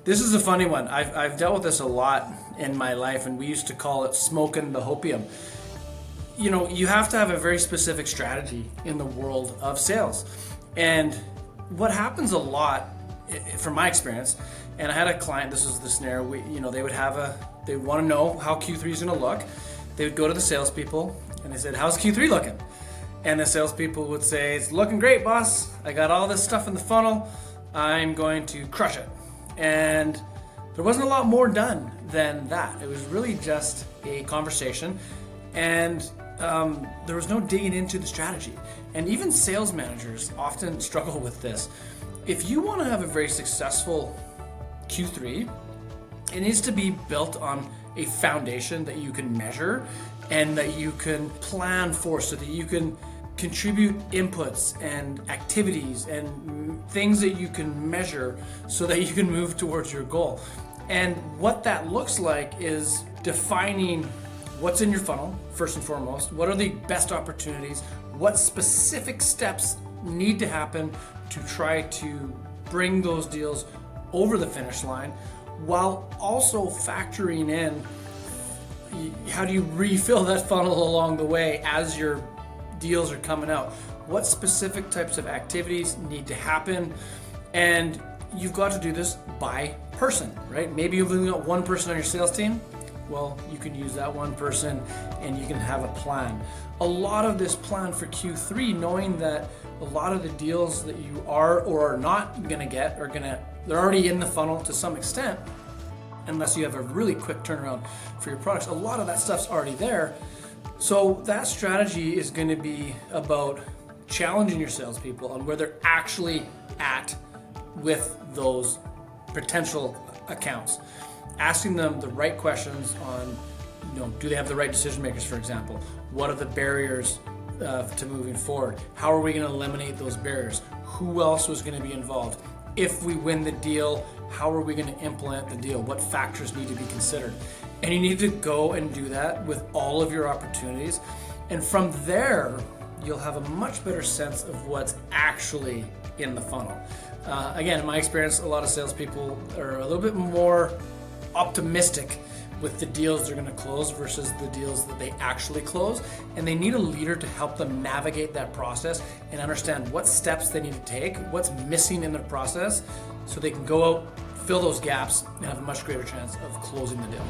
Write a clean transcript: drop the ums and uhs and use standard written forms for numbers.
This is a funny one. I've dealt with this a lot in my life, and we used to call it smoking the hopium. You know, you have to have a very specific strategy in the world of sales. And what happens a lot, from my experience, and I had a client, this was the scenario, they would want to know how Q3 is going to look. They would go to the salespeople and they said, "How's Q3 looking?" And the salespeople would say, "It's looking great, boss. I got all this stuff in the funnel. I'm going to crush it." And there wasn't a lot more done than that. It was really just a conversation, and there was no digging into the strategy. And even sales managers often struggle with this. If you want to have a very successful Q3, it needs to be built on a foundation that you can measure and that you can plan for, so that you can contribute inputs and activities and things that you can measure so that you can move towards your goal. And what that looks like is defining what's in your funnel, first and foremost. What are the best opportunities? What specific steps need to happen to try to bring those deals over the finish line, while also factoring in how do you refill that funnel along the way as your deals are coming out? What specific types of activities need to happen? And you've got to do this by person, right? Maybe you've only got one person on your sales team. Well, you can use that one person and you can have a plan. A lot of this plan for Q3, knowing that a lot of the deals that you are or are not going to get they're already in the funnel to some extent, unless you have a really quick turnaround for your products. A lot of that stuff's already there. So that strategy is going to be about challenging your salespeople on where they're actually at with those potential accounts. Asking them the right questions on, do they have the right decision makers, for example? What are the barriers to moving forward? How are we going to eliminate those barriers? Who else was going to be involved? If we win the deal, how are we going to implement the deal? What factors need to be considered? And you need to go and do that with all of your opportunities. And from there, you'll have a much better sense of what's actually in the funnel. Again, in my experience, a lot of salespeople are a little bit more optimistic with the deals they're going to close versus the deals that they actually close. And they need a leader to help them navigate that process and understand what steps they need to take, what's missing in their process, so they can go out, fill those gaps, and have a much greater chance of closing the deal.